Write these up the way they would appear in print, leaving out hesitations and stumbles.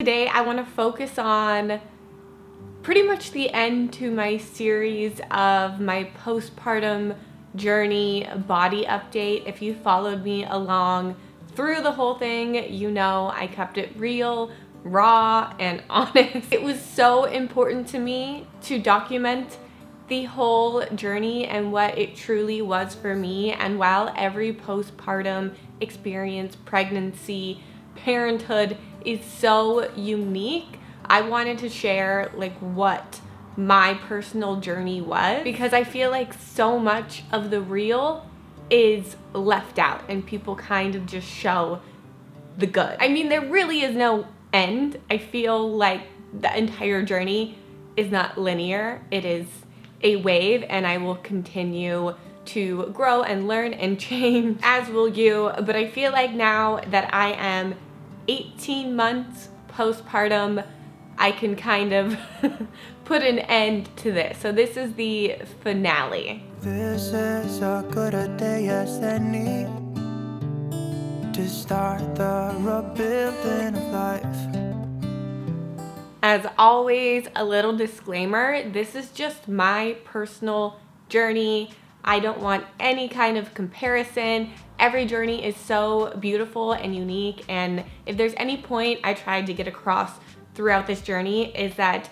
Today I want to focus on pretty much the end to my series of my postpartum journey body update. If you followed me along through the whole thing, you know I kept it real, raw, and honest. It was so important to me to document the whole journey and what it truly was for me. And while every postpartum experience, pregnancy, parenthood is so unique, I wanted to share what my personal journey was, because I feel like so much of the real is left out and people kind of just show the good. I mean, there really is no end. I feel like the entire journey is not linear. It is a wave, and I will continue to grow and learn and change, as will you. But I feel like now that I am 18 months postpartum, I can kind of put an end to this. So this is the finale. This is as good a day as any to start the rebuilding of life. As always, a little disclaimer, this is just my personal journey. I don't want any kind of comparison. Every journey is so beautiful and unique, and if there's any point I tried to get across throughout this journey is that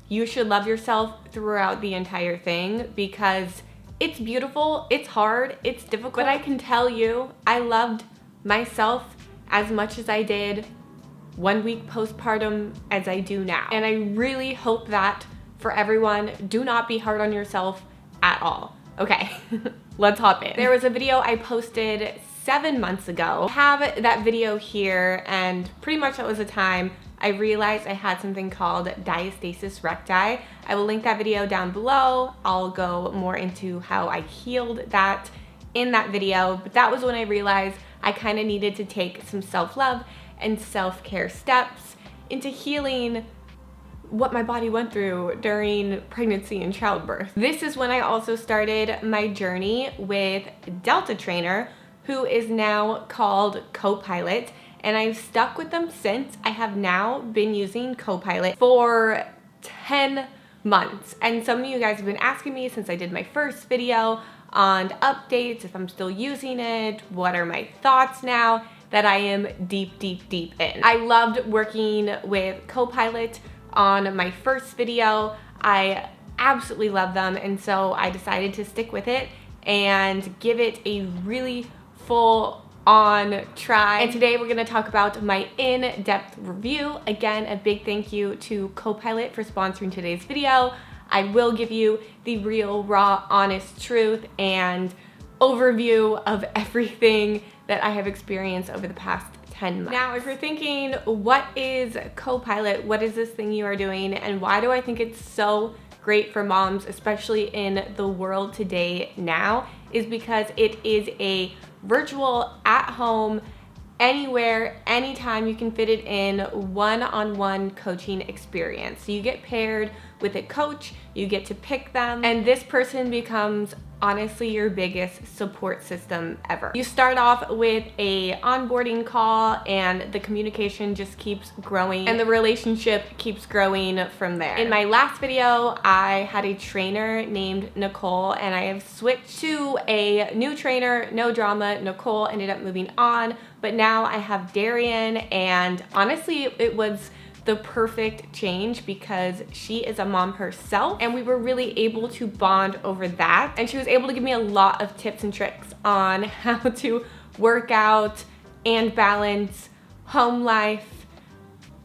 you should love yourself throughout the entire thing, because it's beautiful, it's hard, it's difficult, but I can tell you I loved myself as much as I did 1 week postpartum as I do now. And I really hope that for everyone, do not be hard on yourself at all. Okay, let's hop in. There was a video I posted 7 months ago. I have that video here, and pretty much that was the time I realized I had something called diastasis recti. I will link that video down below. I'll go more into how I healed that in that video, but that was when I realized I kind of needed to take some self-love and self-care steps into healing what my body went through during pregnancy and childbirth. This is when I also started my journey with Delta Trainer, who is now called CoPilot, and I've stuck with them since. I have now been using CoPilot for 10 months, and some of you guys have been asking me since I did my first video on updates, if I'm still using it, what are my thoughts now that I am deep in. I loved working with CoPilot on my first video. I absolutely love them, and so I decided to stick with it and give it a really full-on try. And today we're gonna talk about my in-depth review. Again, a big thank you to CoPilot for sponsoring today's video. I will give you the real, raw, honest truth and overview of everything that I have experienced over the past 10 months. Now, if you're thinking, what is CoPilot? What is this thing you are doing? And why do I think it's so great for moms, especially in the world today now, is because it is a virtual, at-home, anywhere, anytime you can fit it in, one-on-one coaching experience. So you get paired with a coach, you get to pick them, and this person becomes honestly your biggest support system ever. You start off with a onboarding call, and the communication just keeps growing and the relationship keeps growing from there. In my last video, I had a trainer named Nicole, and I have switched to a new trainer, no drama. Nicole ended up moving on, but now I have Darian, and honestly, it was the perfect change because she is a mom herself, and we were really able to bond over that. And she was able to give me a lot of tips and tricks on how to work out and balance home life,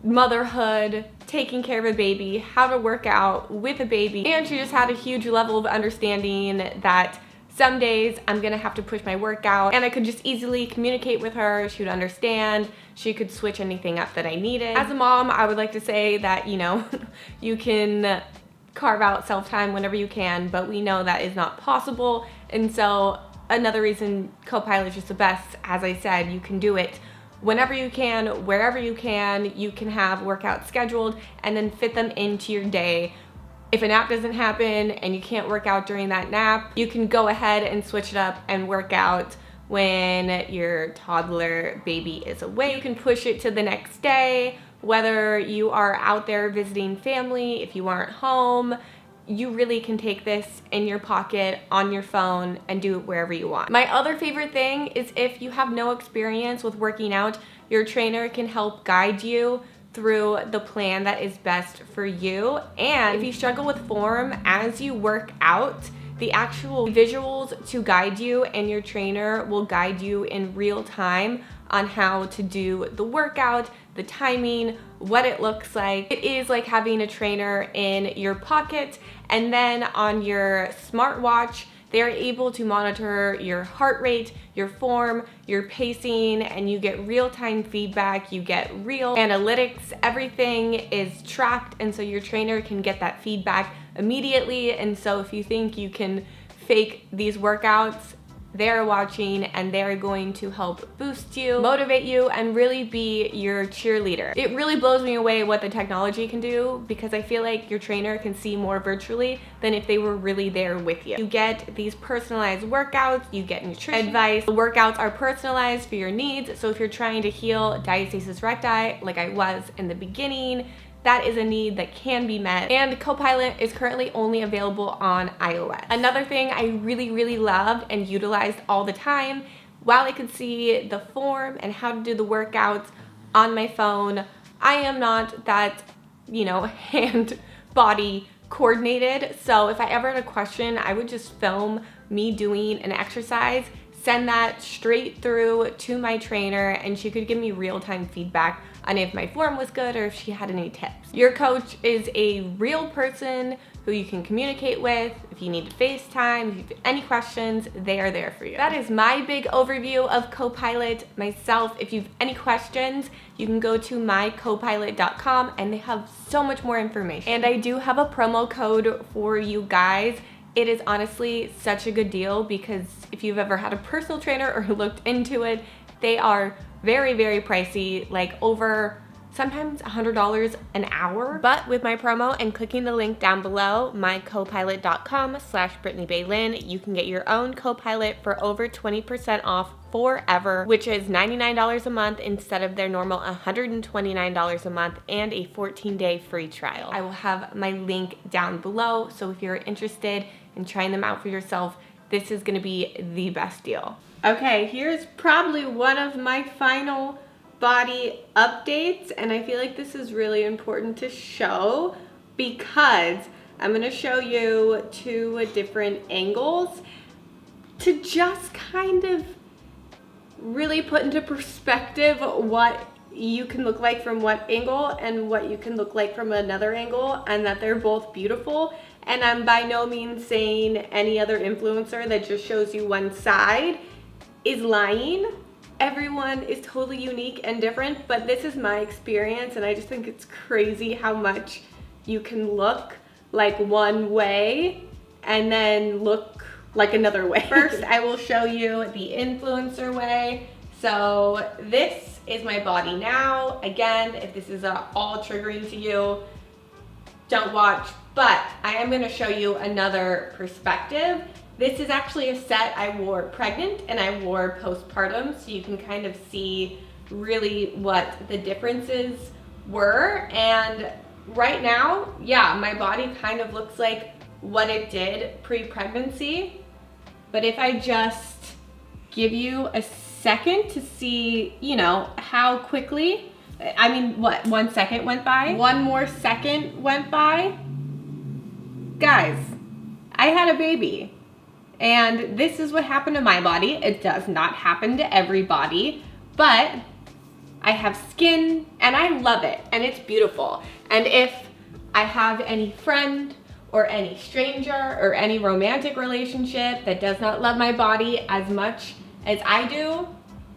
motherhood, taking care of a baby, how to work out with a baby. And she just had a huge level of understanding that some days I'm gonna have to push my workout, and I could just easily communicate with her. She would understand. She could switch anything up that I needed. As a mom, I would like to say that, you know, you can carve out self-time whenever you can, but we know that is not possible. And so another reason CoPilot is just the best, as I said, you can do it whenever you can, wherever you can. You can have workouts scheduled and then fit them into your day. If a nap doesn't happen and you can't work out during that nap, you can go ahead and switch it up and work out when your toddler baby is awake. You can push it to the next day, whether you are out there visiting family, if you aren't home, you really can take this in your pocket, on your phone, and do it wherever you want. My other favorite thing is if you have no experience with working out, your trainer can help guide you through the plan that is best for you. And if you struggle with form as you work out, the actual visuals to guide you and your trainer will guide you in real time on how to do the workout, the timing, what it looks like. It is like having a trainer in your pocket, and then on your smartwatch, they're able to monitor your heart rate, your form, your pacing, and you get real-time feedback, you get real analytics, everything is tracked, and so your trainer can get that feedback immediately. And so if you think you can fake these workouts, they're watching and they're going to help boost you, motivate you, and really be your cheerleader. It really blows me away what the technology can do, because I feel like your trainer can see more virtually than if they were really there with you. You get these personalized workouts, you get nutrition advice. The workouts are personalized for your needs. So if you're trying to heal diastasis recti, like I was in the beginning, that is a need that can be met. And CoPilot is currently only available on iOS. Another thing I really loved and utilized all the time, while I could see the form and how to do the workouts on my phone, I am not that, hand body coordinated. So if I ever had a question, I would just film me doing an exercise, send that straight through to my trainer, and she could give me real-time feedback on if my form was good or if she had any tips. Your coach is a real person who you can communicate with. If you need to FaceTime, if you have any questions, they are there for you. That is my big overview of CoPilot myself. If you have any questions, you can go to mycopilot.com and they have so much more information. And I do have a promo code for you guys. It is honestly such a good deal, because if you've ever had a personal trainer or looked into it, they are very pricey, like over sometimes $100 an hour. But with my promo and clicking the link down below, mycopilot.com/BrittanyBaylin, you can get your own CoPilot for over 20% off forever, which is $99 a month instead of their normal $129 a month, and a 14-day free trial. I will have my link down below, so if you're interested in trying them out for yourself, this is gonna be the best deal. Okay, here's probably one of my final body updates, and I feel like this is really important to show because I'm gonna show you two different angles to just kind of really put into perspective what you can look like from what angle and what you can look like from another angle, and that they're both beautiful. And I'm by no means saying any other influencer that just shows you one side is lying. Everyone is totally unique and different, but this is my experience, and I just think it's crazy how much you can look like one way and then look like another way. First, I will show you the influencer way. So this is my body now. Again, if this is all triggering to you, don't watch, but I am gonna show you another perspective. This is actually a set I wore pregnant and I wore postpartum, so you can kind of see really what the differences were. And right now, yeah, my body kind of looks like what it did pre-pregnancy. But if I just give you a second to see, how quickly, I mean, what, 1 second went by? One more second went by. Guys, I had a baby. And this is what happened to my body. It does not happen to everybody, but I have skin and I love it and it's beautiful. And if I have any friend or any stranger or any romantic relationship that does not love my body as much as I do,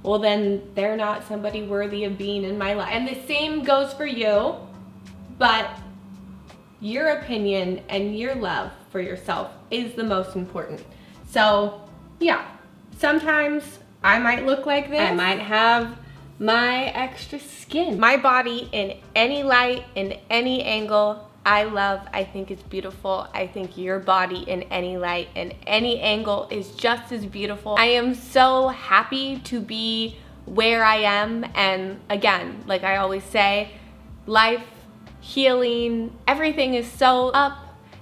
well then they're not somebody worthy of being in my life. And the same goes for you, but your opinion and your love for yourself is the most important. So yeah, sometimes I might look like this. I might have my extra skin. My body in any light, in any angle, I love. I think it's beautiful. I think your body in any light, in any angle is just as beautiful. I am so happy to be where I am. And again, like I always say, life, healing, everything is so up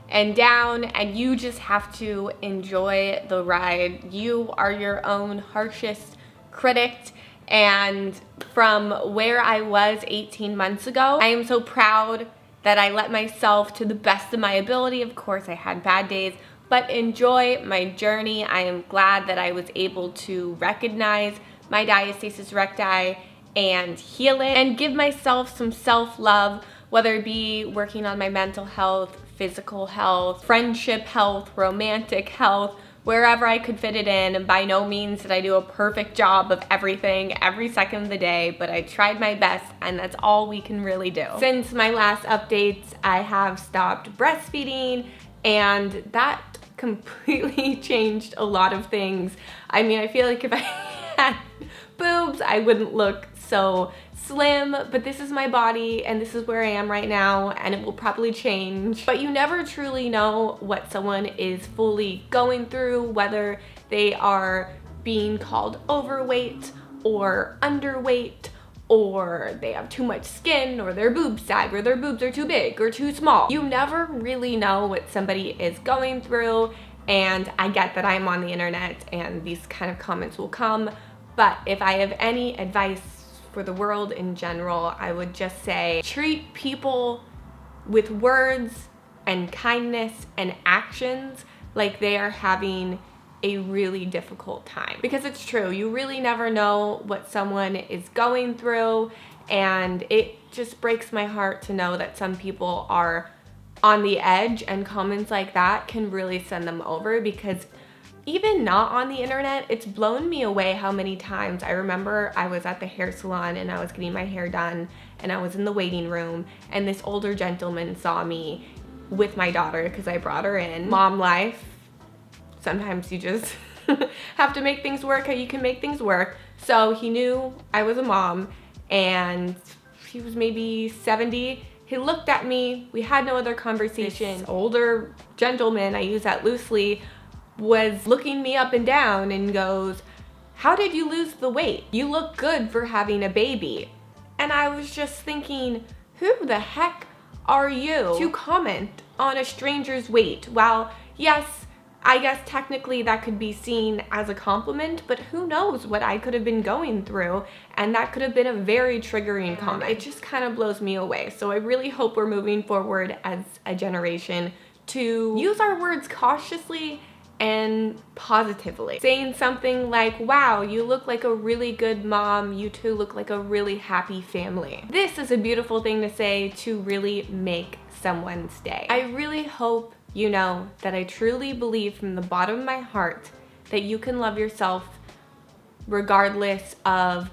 and down, and you just have to enjoy the ride. You are your own harshest critic. And from where I was 18 months ago, I am so proud that I let myself, to the best of my ability, of course I had bad days, but enjoy my journey. I am glad that I was able to recognize my diastasis recti and heal it and give myself some self-love, whether it be working on my mental health, physical health, friendship health, romantic health, wherever I could fit it in. And by no means did I do a perfect job of everything every second of the day, but I tried my best, and that's all we can really do. Since my last updates, I have stopped breastfeeding, and that completely changed a lot of things. I mean, I feel like if I had boobs, I wouldn't look so slim, but this is my body and this is where I am right now, and it will probably change. But you never truly know what someone is fully going through, whether they are being called overweight or underweight, or they have too much skin, or their boobs sag, or their boobs are too big or too small. You never really know what somebody is going through, and I get that I'm on the internet and these kind of comments will come, but if I have any advice for the world in general, I would just say treat people with words and kindness and actions like they are having a really difficult time. Because it's true, you really never know what someone is going through, and it just breaks my heart to know that some people are on the edge, and comments like that can really send them over. Because even not on the internet, it's blown me away how many times I remember I was at the hair salon and I was getting my hair done, and I was in the waiting room, and this older gentleman saw me with my daughter because I brought her in. Mom life, sometimes you just have to make things work how you can make things work. So he knew I was a mom, and he was maybe 70. He looked at me, we had no other conversation. This older gentleman, I use that loosely, was looking me up and down and goes, "How did you lose the weight? You look good for having a baby." And I was just thinking, who the heck are you to comment on a stranger's weight? Well, yes, I guess technically that could be seen as a compliment, but who knows what I could have been going through, and that could have been a very triggering comment. It just kind of blows me away. So I really hope we're moving forward as a generation to use our words cautiously and positively. Saying something like, "Wow, you look like a really good mom. You two look like a really happy family." This is a beautiful thing to say to really make someone's day. I really hope you know that I truly believe from the bottom of my heart that you can love yourself regardless of,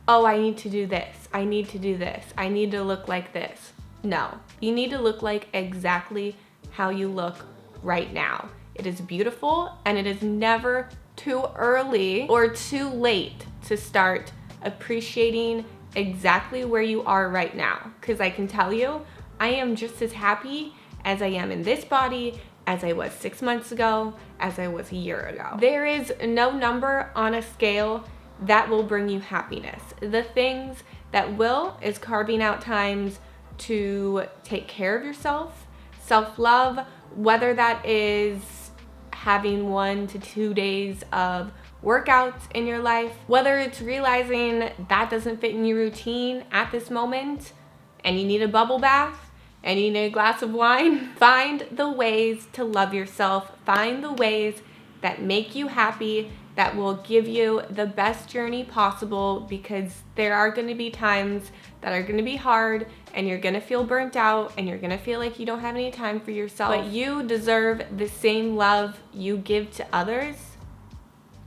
oh, I need to do this, I need to do this, I need to look like this. No, you need to look like exactly how you look right now. It is beautiful, and it is never too early or too late to start appreciating exactly where you are right now. Because I can tell you, I am just as happy as I am in this body as I was 6 months ago, as I was a year ago. There is no number on a scale that will bring you happiness. The things that will is carving out times to take care of yourself, self-love, whether that is having 1 to 2 days of workouts in your life, whether it's realizing that doesn't fit in your routine at this moment and you need a bubble bath and you need a glass of wine. Find the ways to love yourself. Find the ways that make you happy, that will give you the best journey possible, because there are going to be times that are going to be hard, and you're going to feel burnt out, and you're going to feel like you don't have any time for yourself. But you deserve the same love you give to others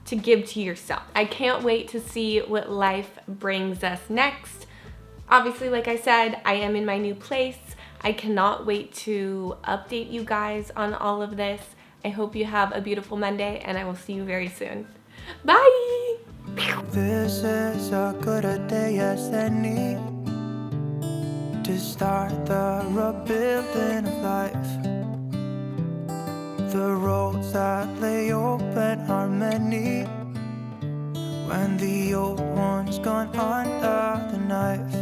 to give to yourself. I can't wait to see what life brings us next. Obviously, like I said, I am in my new place. I cannot wait to update you guys on all of this. I hope you have a beautiful Monday, and I will see you very soon. Bye! This is a good a day as any to start the rebuilding of life. The roads that lay open are many when the old one's gone under the knife.